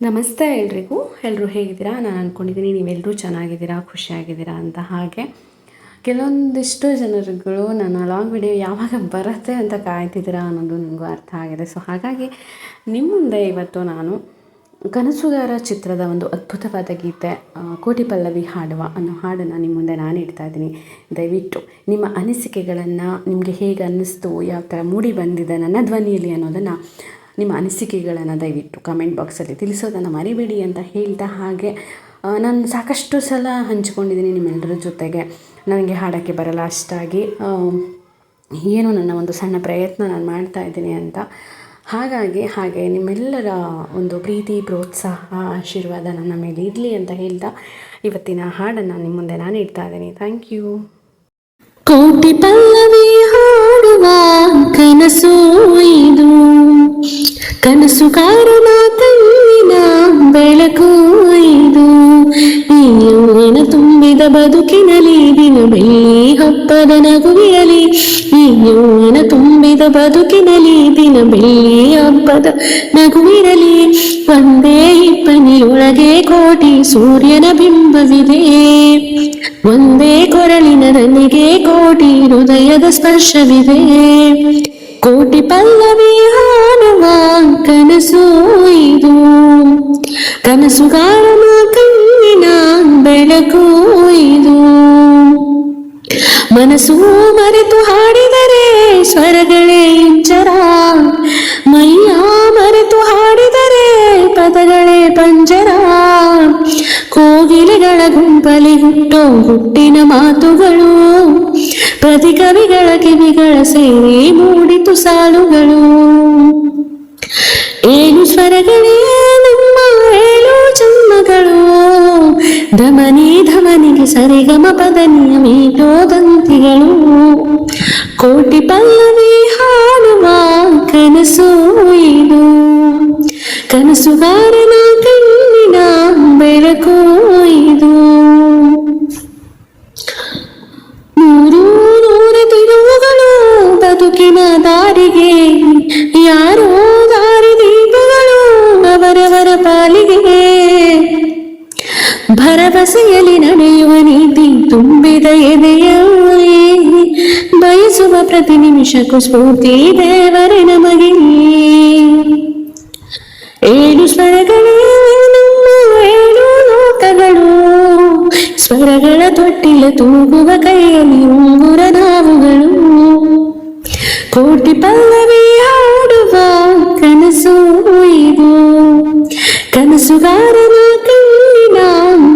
ನಮಸ್ತೆ ಎಲ್ರಿಗೂ. ಎಲ್ಲರೂ ಹೇಗಿದ್ದೀರಾ? ನಾನು ಅಂದ್ಕೊಂಡಿದ್ದೀನಿ ನೀವೆಲ್ಲರೂ ಚೆನ್ನಾಗಿದ್ದೀರಾ, ಖುಷಿಯಾಗಿದ್ದೀರಾ ಅಂತ. ಹಾಗೆ ಕೆಲವೊಂದಿಷ್ಟು ಜನರುಗಳು ನನ್ನ ಲಾಂಗ್ ವಿಡಿಯೋ ಯಾವಾಗ ಬರುತ್ತೆ ಅಂತ ಕಾಯ್ತಿದ್ದೀರಾ ಅನ್ನೋದು ನನಗೂ ಅರ್ಥ ಆಗಿದೆ. ಸೊ ಹಾಗಾಗಿ ನಿಮ್ಮ ಮುಂದೆ ಇವತ್ತು ನಾನು ಕನಸುಗಾರ ಚಿತ್ರದ ಒಂದು ಅದ್ಭುತವಾದ ಗೀತೆ ಕೋಟಿ ಪಲ್ಲವಿ ಹಾಡುವ ಅನ್ನೋ ಹಾಡನ್ನು ನಿಮ್ಮ ಮುಂದೆ ನಾನು ಇಡ್ತಾ ಇದ್ದೀನಿ. ದಯವಿಟ್ಟು ನಿಮ್ಮ ಅನಿಸಿಕೆಗಳನ್ನು, ನಿಮಗೆ ಹೇಗೆ ಅನ್ನಿಸ್ತು, ಯಾವ ಥರ ಮೂಡಿ ಬಂದಿದೆ ನನ್ನ ಧ್ವನಿಯಲ್ಲಿ ಅನ್ನೋದನ್ನು, ನಿಮ್ಮ ಅನಿಸಿಕೆಗಳನ್ನು ದಯವಿಟ್ಟು ಕಮೆಂಟ್ ಬಾಕ್ಸಲ್ಲಿ ತಿಳಿಸೋದನ್ನು ಮರಿಬೇಡಿ ಅಂತ ಹೇಳ್ತಾ, ಹಾಗೆ ನಾನು ಸಾಕಷ್ಟು ಸಲ ಹಂಚ್ಕೊಂಡಿದ್ದೀನಿ ನಿಮ್ಮೆಲ್ಲರ ಜೊತೆಗೆ ನನಗೆ ಹಾಡೋಕ್ಕೆ ಬರಲ್ಲ ಅಷ್ಟಾಗಿ, ಏನೋ ನನ್ನ ಒಂದು ಸಣ್ಣ ಪ್ರಯತ್ನ ನಾನು ಮಾಡ್ತಾ ಇದ್ದೀನಿ ಅಂತ. ಹಾಗೆ ನಿಮ್ಮೆಲ್ಲರ ಒಂದು ಪ್ರೀತಿ, ಪ್ರೋತ್ಸಾಹ, ಆಶೀರ್ವಾದ ನನ್ನ ಮೇಲೆ ಇರಲಿ ಅಂತ ಹೇಳ್ತಾ ಇವತ್ತಿನ ಹಾಡನ್ನು ನಿಮ್ಮ ಮುಂದೆ ನಾನು ಇಡ್ತಾ ಇದ್ದೀನಿ. Thank you. ಕೋಟಿ ಪಲ್ಲವಿ ಹಾಡುವ ಕನಸು ಇದು, ಕನಸುಗಾರನ ಕಣ್ಣಿನ ಬೆಳಕು ಇದು. ಈ ಯೌವನ ತುಂಬಿದ ಬದುಕಿನಲ್ಲಿ ದಿನ ಬೆಳ್ಳಿ ಹಬ್ಬದ ನಗುವಿರಲಿ. ಈ ಯೌವನ ತುಂಬಿದ ಬದುಕಿನಲ್ಲಿ ದಿನ ಬೆಳ್ಳಿ ಹಬ್ಬದ ನಗುವಿರಲಿ. ಒಂದೇ ಇಬ್ಬನಿಯೊಳಗೆ ಕೋಟಿ ಸೂರ್ಯನ ಬಿಂಬವಿದೆ. ಒಂದೇ ಕೊರಳಿನ ನನಗೆ ಕೋಟಿ ಹೃದಯದ ಸ್ಪರ್ಶವಿದೆ. ಕೋಟಿ ಪಲ್ಲವಿ ಹಾಡುವ ಕನಸು ಇದು, ಕನಸುಗಾರನ ಕಣ್ಣಿನ ಬೆಳಕು ಇದು. ಮನಸ್ಸು ಮರೆತು ಹಾಡಿದರೆ ಸ್ವರಗಳೇ ಇಂಚರ, ಮೈಯ ಮರೆತು ಹಾಡಿದರೆ ಪದಗಳೇ ಪಂಜರ. ಕೋಗಿಲೆಗಳ ಗುಂಪಲಿ ಹುಟ್ಟೋ ಹುಟ್ಟಿನ ಮಾತುಗಳು, ಪ್ರತಿ ಕವಿಗಳ ಕಿವಿಗಳ ಸೇರಿ ಮೂಡಿತು ಸಾಲುಗಳು. ಏಳು ಸ್ವರಗಳೇ ನಮ್ಮ ಏಳು ಜನ್ಮಗಳು, ಧಮನಿ ಧಮನಿಗೆ ಸರಿಗಮ ಪದನಿಯ ಮೀಟೋ ದಂತಿಗಳು. ಕೋಟಿ ಪಲ್ಲವಿ ಹಾಡುವ ಕನಸು ಇದು, ಕನಸುಗಾರನ ಕಣ್ಣಿನ ಬೆಳಕು ಇದು. ನೂರು ನೂರು ತಿರುವುಗಳು ಬದುಕಿನ ದಾರಿಗೆ, ಯಾರೋ ದಾರಿ ದೀಪಗಳು ಅವರವರ ಪಾಲಿಗೆ. ಭರವಸೆಯಲ್ಲಿ ನಡೆಯುವ ನೀತಿ ತುಂಬಿದ ಎದೆಯಲ್ಲಿ, ಬಯಸುವ ಪ್ರತಿ ನಿಮಿಷಕ್ಕೂ ಸ್ಫೂರ್ತಿ ದೇವರೇ ನಮಗೆ. ಏಳು ಸ್ವರಗಳೇ ನಮ್ಮ ಏಳು ಲೋಕಗಳು, ಸ್ವರಗಳ ತೊಟ್ಟಿಲ ತೂಗುವ ಕೈಯಲ್ಲಿ ಉಂಗುರ ನಾವುಗಳು. ಕೋಟಿ ಪಲ್ಲವಿ ಹಾಡುವ ಕನಸು ಇದು, ಕನಸುಗಾರನ ಕಣ್ಣಿನ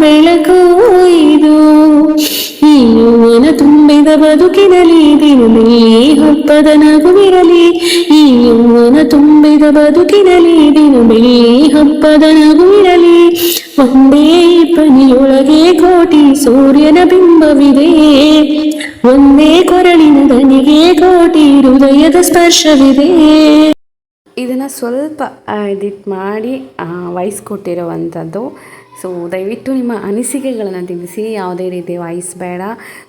ಬೆಳಕು ಇದು. ಈ ಯೌವನ ತುಂಬಿದ ಬದುಕಿನಲ್ಲಿ ದಿನದಲ್ಲಿ ಹಬ್ಬದ ನಗುವಿರಲಿ. ಈ ಯೌವನ ತುಂಬಿದ ಬದುಕಿನಲ್ಲಿ ದಿನದಲ್ಲಿ ಹಬ್ಬದ ನಗುವಿರಲಿ. ಒಂದೇ ಇಬ್ಬನಿಯೊಳಗೆ ಕೋಟಿ ಸೂರ್ಯನ ಬಿಂಬವಿದೆ. ಒಂದೇ ಕೊರಳಿನ ದನಿಗೆ ಕೋಟಿ ಹೃದಯದ ಸ್ಪರ್ಶವಿದೆ. ಇದನ್ನು ಸ್ವಲ್ಪ ಎಡಿಟ್ ಮಾಡಿ ವಾಯ್ಸ್ ಕೊಟ್ಟಿರುವಂಥದ್ದು. ಸೊ ದಯವಿಟ್ಟು ನಿಮ್ಮ ಅನಿಸಿಕೆಗಳನ್ನು ತಿಳಿಸಿ. ಯಾವುದೇ ರೀತಿ ವಾಯ್ಸ್ ಬೇಡ,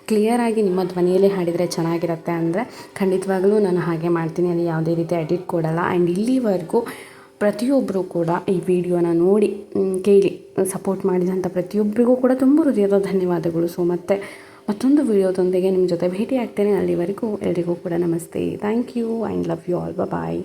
ಕ್ಲಿಯರಾಗಿ ನಿಮ್ಮ ಧ್ವನಿಯಲ್ಲೇ ಹಾಡಿದರೆ ಚೆನ್ನಾಗಿರುತ್ತೆ ಅಂದರೆ ಖಂಡಿತವಾಗಲೂ ನಾನು ಹಾಗೆ ಮಾಡ್ತೀನಿ. ಅಲ್ಲಿ ಯಾವುದೇ ರೀತಿ ಎಡಿಟ್ ಕೊಡಲ್ಲ. ಆ್ಯಂಡ್ ಇಲ್ಲಿವರೆಗೂ ಪ್ರತಿಯೊಬ್ಬರು ಕೂಡ ಈ ವಿಡಿಯೋನ ನೋಡಿ ಕೇಳಿ ಸಪೋರ್ಟ್ ಮಾಡಿದಂಥ ಪ್ರತಿಯೊಬ್ಬರಿಗೂ ಕೂಡ ತುಂಬ ಹೃದಯದ ಧನ್ಯವಾದಗಳು. ಸೊ ಮತ್ತೊಂದು ವಿಡಿಯೋದೊಂದಿಗೆ ನಿಮ್ಮ ಜೊತೆ ಭೇಟಿ ಆಗ್ತೇನೆ. ಅಲ್ಲಿವರೆಗೂ ಎಲ್ರಿಗೂ ಕೂಡ ನಮಸ್ತೆ. Thank you and love you all. Bye.